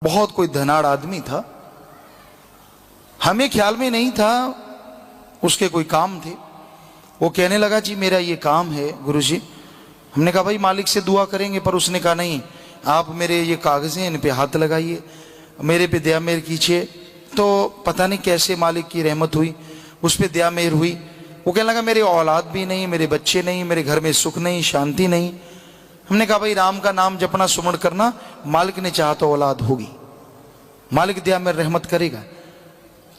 बहुत कोई धनाढ़ आदमी था, हमें ख्याल में नहीं था उसके कोई काम थे। वो कहने लगा जी मेरा ये काम है गुरुजी। हमने कहा भाई मालिक से दुआ करेंगे, पर उसने कहा नहीं, आप मेरे ये कागज़ हैं इन पे हाथ लगाइए, मेरे पे दया मेहर कीजिए। तो पता नहीं कैसे मालिक की रहमत हुई, उस पर दया मेहर हुई। वो कहने लगा मेरे औलाद भी नहीं, मेरे बच्चे नहीं, मेरे घर में सुख नहीं, शांति नहीं। हमने कहा भाई राम का नाम जपना, सुमरण करना, मालिक ने चाहा तो औलाद होगी, मालिक दया मेहर रहमत करेगा।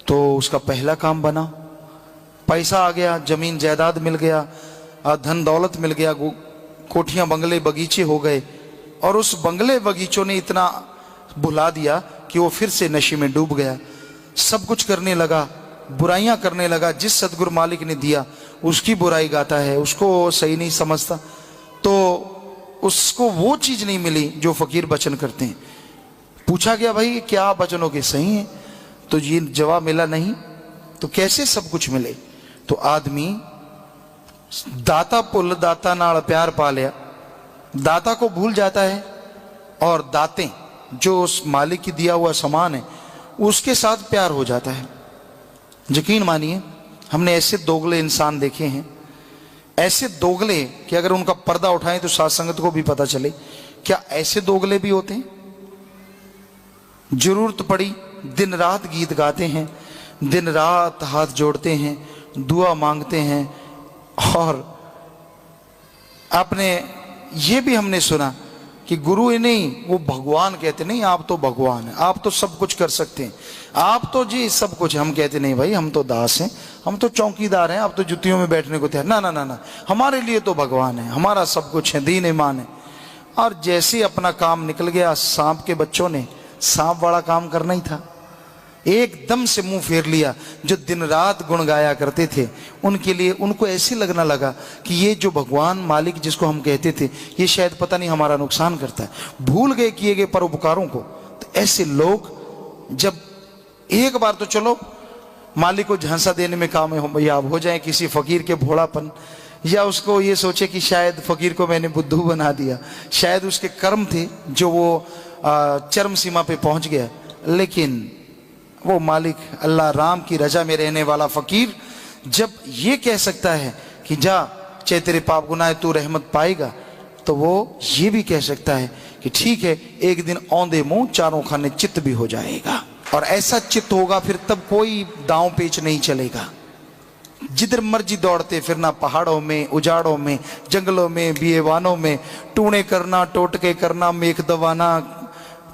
तो उसका पहला काम बना, पैसा आ गया, जमीन जायदाद मिल गया, धन दौलत मिल गया, कोठियां बंगले बगीचे हो गए। और उस बंगले बगीचों ने इतना भुला दिया कि वो फिर से नशे में डूब गया, सब कुछ करने लगा, बुराइयां करने लगा। जिस सदगुरु मालिक ने दिया उसकी बुराई गाता है, उसको सही नहीं समझता। तो उसको वो चीज नहीं मिली जो फकीर बचन करते हैं। पूछा गया भाई क्या बचनों के सही हैं, तो ये जवाब मिला नहीं। तो कैसे सब कुछ मिले? तो आदमी दाता पुल दाता नाल प्यार पा लिया, दाता को भूल जाता है और दाते जो उस मालिक की दिया हुआ सामान है उसके साथ प्यार हो जाता है। यकीन मानिए हमने ऐसे दोगले इंसान देखे हैं, ऐसे दोगले कि अगर उनका पर्दा उठाएं तो साथ संगत को भी पता चले। क्या ऐसे दोगले भी होते हैं? जरूरत पड़ी दिन रात गीत गाते हैं, दिन रात हाथ जोड़ते हैं, दुआ मांगते हैं। और आपने ये भी हमने सुना कि गुरु ही नहीं वो भगवान कहते, नहीं आप तो भगवान हैं, आप तो सब कुछ कर सकते हैं, आप तो जी सब कुछ। हम कहते नहीं भाई हम तो दास हैं, हम तो चौकीदार हैं, आप तो जुतियों में बैठने को तैयार। ना ना ना ना, हमारे लिए तो भगवान है, हमारा सब कुछ है, दीन ईमान है। और जैसे अपना काम निकल गया, सांप के बच्चों ने सांप वाला काम करना ही था, एकदम से मुंह फेर लिया। जो दिन रात गुण गाया करते थे उनके लिए उनको ऐसे लगना लगा कि ये जो भगवान मालिक जिसको हम कहते थे ये शायद पता नहीं हमारा नुकसान करता है। भूल गए किए गए परोपकारों को। तो ऐसे लोग जब एक बार तो चलो मालिक को झांसा देने में कामयाब हो जाए, किसी फकीर के भोलापन, या उसको ये सोचे कि शायद फकीर को मैंने बुद्धू बना दिया, शायद उसके कर्म थे जो वो चरम सीमा पे पहुंच गया। लेकिन वो मालिक अल्लाह राम की रजा में रहने वाला फकीर जब ये कह सकता है कि जा चाहे तेरे पाप गुनाह तू रहमत पाएगा, तो वो ये भी कह सकता है कि ठीक है एक दिन औंधे मुंह चारों खाने चित्त भी हो जाएगा। और ऐसा चित्त होगा फिर तब कोई दांव पेच नहीं चलेगा। जिधर मर्जी दौड़ते फिरना, पहाड़ों में, उजाड़ों में, जंगलों में, बिएवानों में, टूणे करना, टोटके करना, मेख दबाना,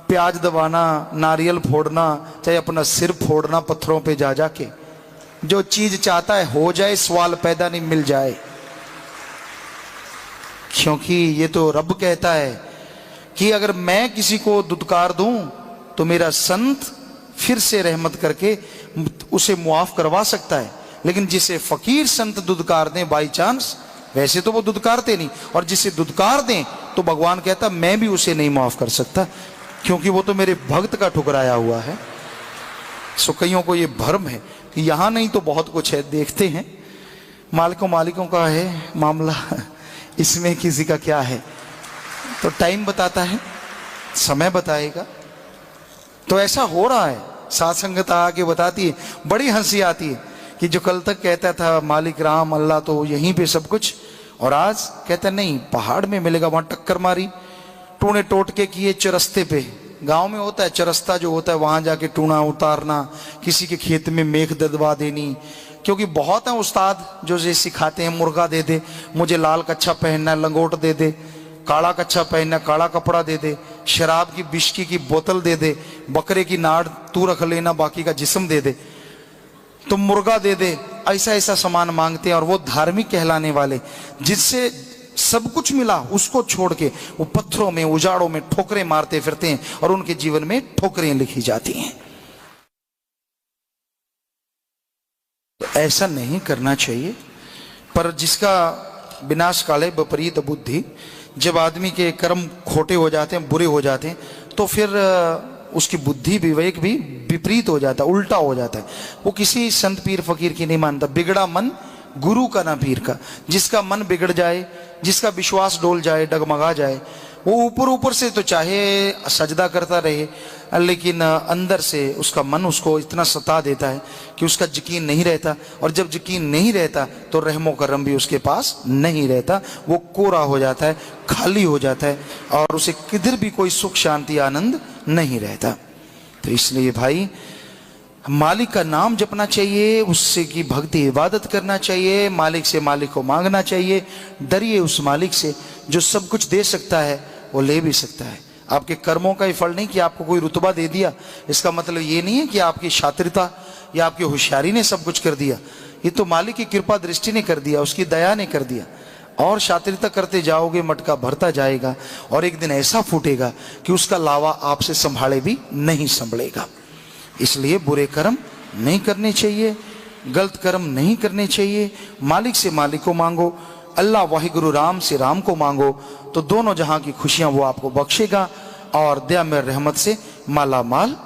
प्याज दबाना, नारियल फोड़ना, चाहे अपना सिर फोड़ना पत्थरों पे जा जाके। जो चीज चाहता है हो जाए, सवाल पैदा नहीं मिल जाए। क्योंकि ये तो रब कहता है कि अगर मैं किसी को दुत्कार दूं तो मेरा संत फिर से रहमत करके उसे मुआफ करवा सकता है। लेकिन जिसे फकीर संत दुत्कार दें बाई चांस, वैसे तो वो दुत्कारते नहीं, और जिसे दुत्कार दें तो भगवान कहता मैं भी उसे नहीं माफ कर सकता, क्योंकि वो तो मेरे भक्त का ठुकराया हुआ है। सो कईयों को ये भ्रम है कि यहां नहीं तो बहुत कुछ है। देखते हैं मालिकों का है मामला, इसमें किसी का क्या है तो टाइम बताता है, समय बताएगा। तो ऐसा हो रहा है, साथ संगत आके बताती है, बड़ी हंसी आती है कि जो कल तक कहता था मालिक राम अल्लाह तो यहीं पे सब कुछ, और आज कहता नहीं पहाड़ में मिलेगा। वहां टक्कर मारी, टूणे टोटके किए चरस्ते पे। गांव में होता है चरस्ता जो होता है, वहां जाके टूना उतारना, किसी के खेत में मेख दबवा देनी। क्योंकि बहुत है उस्ताद जो ये सिखाते हैं, मुर्गा दे दे, मुझे लाल कच्छा पहनना है, लंगोट दे दे, काला कच्छा पहनना, काला कपड़ा दे दे, शराब की बिस्की की बोतल दे दे, बकरे की नाड़ तू रख लेना, बाकी का जिस्म दे दे, तो मुर्गा दे दे। ऐसा ऐसा सामान मांगते हैं। और वो धार्मिक कहलाने वाले जिससे सब कुछ मिला उसको छोड़ के वो पत्थरों में, उजाड़ों में ठोकरें मारते फिरते हैं, और उनके जीवन में ठोकरें लिखी जाती हैं। तो ऐसा नहीं करना चाहिए। पर जिसका विनाश काले विपरीत बुद्धि, जब आदमी के कर्म खोटे हो जाते हैं, बुरे हो जाते हैं, तो फिर उसकी बुद्धि विवेक भी विपरीत हो जाता है, उल्टा हो जाता है। वो किसी संत पीर फकीर की नहीं मानता। बिगड़ा मन गुरु का ना पीर का। जिसका मन बिगड़ जाए, जिसका विश्वास डोल जाए, डगमगा जाए, वो ऊपर ऊपर से तो चाहे सजदा करता रहे, लेकिन अंदर से उसका मन उसको इतना सता देता है कि उसका यकीन नहीं रहता, और जब यकीन नहीं रहता तो रहमो करम भी उसके पास नहीं रहता, वो कोरा हो जाता है, खाली हो जाता है, और उसे किधर भी कोई सुख शांति आनंद नहीं रहता। तो इसलिए भाई मालिक का नाम जपना चाहिए, उससे की भक्ति इबादत करना चाहिए, मालिक से मालिक को मांगना चाहिए। डरिए उस मालिक से जो सब कुछ दे सकता है, वो ले भी सकता है। आपके कर्मों का ही फल नहीं कि आपको कोई रुतबा दे दिया, इसका मतलब ये नहीं है कि आपकी शातिरता या आपकी होशियारी ने सब कुछ कर दिया। ये तो मालिक की कृपा दृष्टि ने कर दिया, उसकी दया ने कर दिया। और शातिरता करते जाओगे, मटका भरता जाएगा, और एक दिन ऐसा फूटेगा कि उसका लावा आपसे संभाले भी नहीं संभलेगा। इसलिए बुरे कर्म नहीं करने चाहिए, गलत कर्म नहीं करने चाहिए। मालिक से मालिक को मांगो, अल्लाह वाहिगुरु राम से राम को मांगो, तो दोनों जहां की खुशियां वो आपको बख्शेगा और दया में रहमत से माला माल